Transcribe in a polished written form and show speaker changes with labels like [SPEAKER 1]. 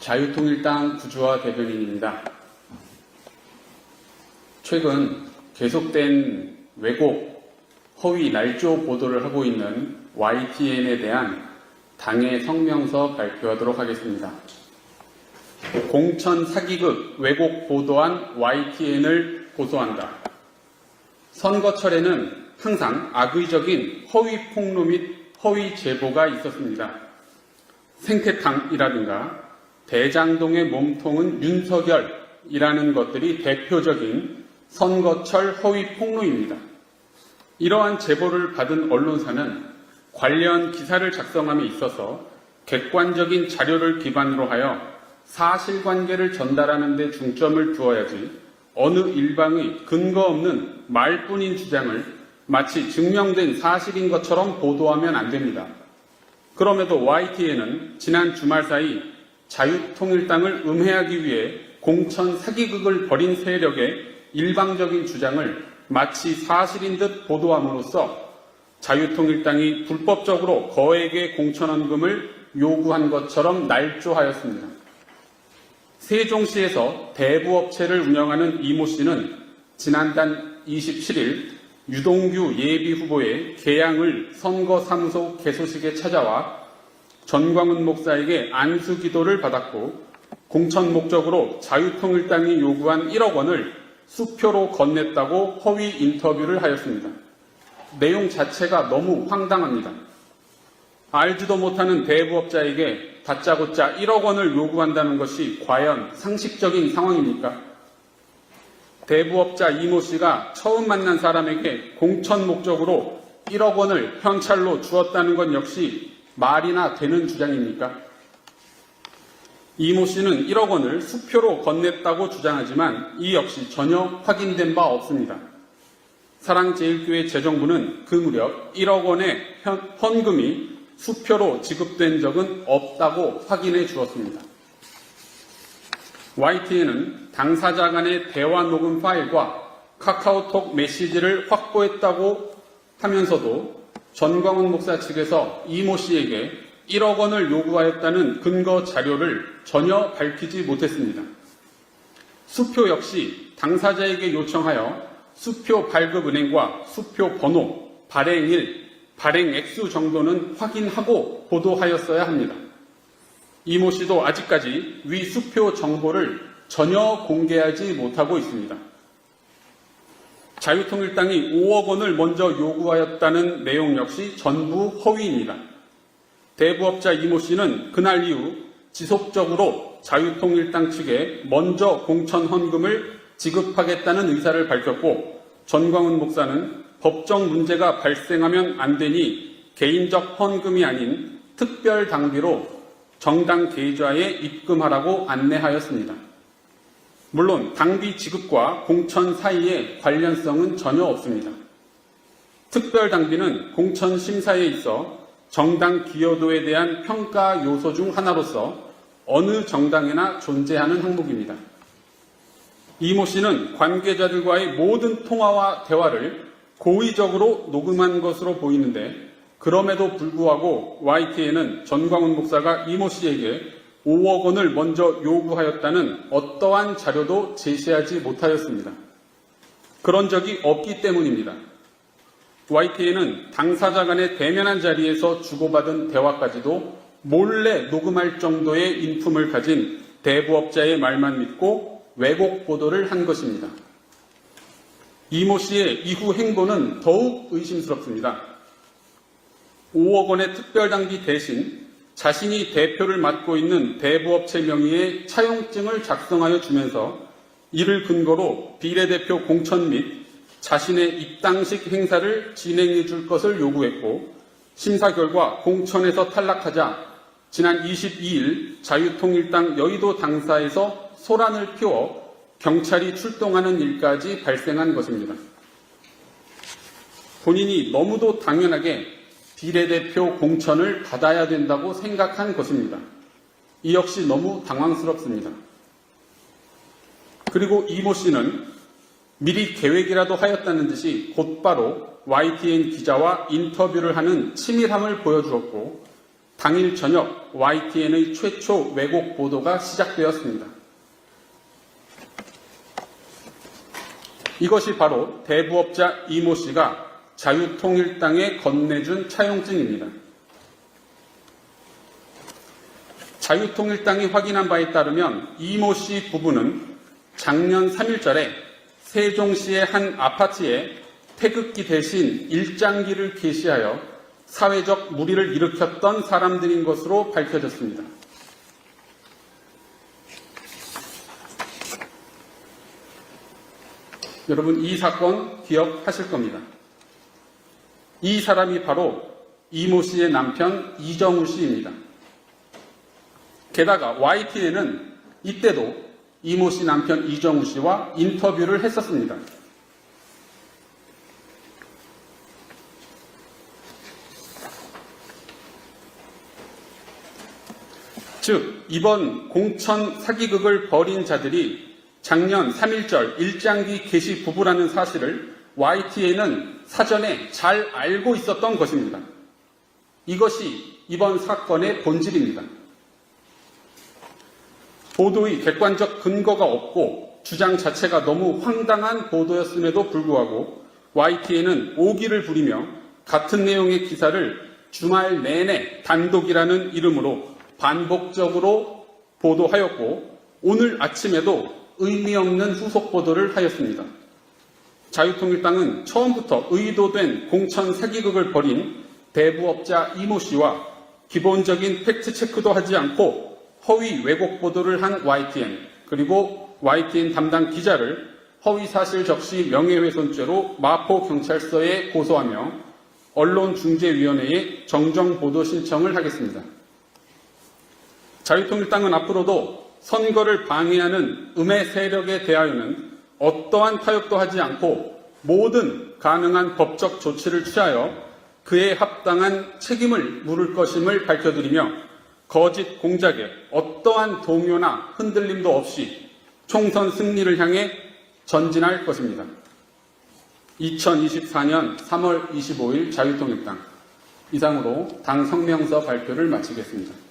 [SPEAKER 1] 자유통일당 구주화 대변인입니다. 최근 계속된 왜곡, 허위, 날조 보도를 하고 있는 YTN에 대한 당의 성명서 발표하도록 하겠습니다. 공천 사기극 왜곡 보도한 YTN을 고소한다. 선거철에는 항상 악의적인 허위 폭로 및 허위 제보가 있었습니다. 생태탕이라든가 대장동의 몸통은 윤석열이라는 것들이 대표적인 선거철 허위 폭로입니다. 이러한 제보를 받은 언론사는 관련 기사를 작성함에 있어서 객관적인 자료를 기반으로 하여 사실관계를 전달하는 데 중점을 두어야지 어느 일방의 근거 없는 말뿐인 주장을 마치 증명된 사실인 것처럼 보도하면 안 됩니다. 그럼에도 YTN은 지난 주말 사이 자유통일당을 음해하기 위해 공천 사기극을 벌인 세력의 일방적인 주장을 마치 사실인 듯 보도함으로써 자유통일당이 불법적으로 거액의 공천원금을 요구한 것처럼 날조하였습니다. 세종시에서 대부업체를 운영하는 이모 씨는 지난달 27일 유동규 예비후보의 개양을 선거사무소 개소식에 찾아와 전광훈 목사에게 안수기도를 받았고 공천 목적으로 자유통일당이 요구한 1억 원을 수표로 건넸다고 허위 인터뷰를 하였습니다. 내용 자체가 너무 황당합니다. 알지도 못하는 대부업자에게 다짜고짜 1억 원을 요구한다는 것이 과연 상식적인 상황입니까? 대부업자 이모 씨가 처음 만난 사람에게 공천 목적으로 1억 원을 현찰로 주었다는 건 역시 말이나 되는 주장입니까? 이모 씨는 1억 원을 수표로 건넸다고 주장하지만 이 역시 전혀 확인된 바 없습니다. 사랑제일교회 재정부는 그 무렵 1억 원의 헌금이 수표로 지급된 적은 없다고 확인해 주었습니다. YTN은 당사자 간의 대화 녹음 파일과 카카오톡 메시지를 확보했다고 하면서도 전광훈 목사 측에서 이모 씨에게 1억 원을 요구하였다는 근거 자료를 전혀 밝히지 못했습니다. 수표 역시 당사자에게 요청하여 수표 발급은행과 수표 번호, 발행일, 발행 액수 정도는 확인하고 보도하였어야 합니다. 이모 씨도 아직까지 위 수표 정보를 전혀 공개하지 못하고 있습니다. 자유통일당이 5억 원을 먼저 요구하였다는 내용 역시 전부 허위입니다. 대부업자 이모 씨는 그날 이후 지속적으로 자유통일당 측에 먼저 공천 헌금을 지급하겠다는 의사를 밝혔고 전광훈 목사는 법적 문제가 발생하면 안 되니 개인적 헌금이 아닌 특별 당비로 정당 계좌에 입금하라고 안내하였습니다. 물론 당비 지급과 공천 사이에 관련성은 전혀 없습니다. 특별 당비는 공천 심사에 있어 정당 기여도에 대한 평가 요소 중 하나로서 어느 정당에나 존재하는 항목입니다. 이모 씨는 관계자들과의 모든 통화와 대화를 고의적으로 녹음한 것으로 보이는데 그럼에도 불구하고 YTN은 전광훈 목사가 이모 씨에게 5억 원을 먼저 요구하였다는 어떠한 자료도 제시하지 못하였습니다. 그런 적이 없기 때문입니다. YTN은 당사자 간의 대면한 자리에서 주고받은 대화까지도 몰래 녹음할 정도의 인품을 가진 대부업자의 말만 믿고 왜곡 보도를 한 것입니다. 이모 씨의 이후 행보는 더욱 의심스럽습니다. 5억 원의 특별당비 대신 자신이 대표를 맡고 있는 대부업체 명의의 차용증을 작성하여 주면서 이를 근거로 비례대표 공천 및 자신의 입당식 행사를 진행해 줄 것을 요구했고 심사 결과 공천에서 탈락하자 지난 22일 자유통일당 여의도 당사에서 소란을 피워 경찰이 출동하는 일까지 발생한 것입니다. 본인이 너무도 당연하게 비례대표 공천을 받아야 된다고 생각한 것입니다. 이 역시 너무 당황스럽습니다. 그리고 이모 씨는 미리 계획이라도 하였다는 듯이 곧바로 YTN 기자와 인터뷰를 하는 치밀함을 보여주었고 당일 저녁 YTN의 최초 왜곡 보도가 시작되었습니다. 이것이 바로 대부업자 이모 씨가 자유통일당에 건네준 차용증입니다. 자유통일당이 확인한 바에 따르면 이모 씨 부부는 작년 3일절에 세종시의 한 아파트에 태극기 대신 일장기를 게시하여 사회적 물의를 일으켰던 사람들인 것으로 밝혀졌습니다. 여러분, 이 사건 기억하실 겁니다. 이 사람이 바로 이모 씨의 남편 이정우 씨입니다. 게다가 YTN은 이때도 이모 씨 남편 이정우 씨와 인터뷰를 했었습니다. 즉, 이번 공천 사기극을 벌인 자들이 작년 3.1절 일장기 게시 부부라는 사실을 YTN은 사전에 잘 알고 있었던 것입니다. 이것이 이번 사건의 본질입니다. 보도의 객관적 근거가 없고 주장 자체가 너무 황당한 보도였음에도 불구하고 YTN은 오기를 부리며 같은 내용의 기사를 주말 내내 단독이라는 이름으로 반복적으로 보도하였고 오늘 아침에도 의미 없는 후속 보도를 하였습니다. 자유통일당은 처음부터 의도된 공천 사기극을 벌인 대부업자 이모 씨와 기본적인 팩트체크도 하지 않고 허위 왜곡 보도를 한 YTN 그리고 YTN 담당 기자를 허위사실 적시 명예훼손죄로 마포경찰서에 고소하며 언론중재위원회에 정정보도 신청을 하겠습니다. 자유통일당은 앞으로도 선거를 방해하는 음해 세력에 대하여는 어떠한 타협도 하지 않고 모든 가능한 법적 조치를 취하여 그에 합당한 책임을 물을 것임을 밝혀드리며 거짓 공작에 어떠한 동요나 흔들림도 없이 총선 승리를 향해 전진할 것입니다. 2024년 3월 25일 자유통일당 이상으로 당 성명서 발표를 마치겠습니다.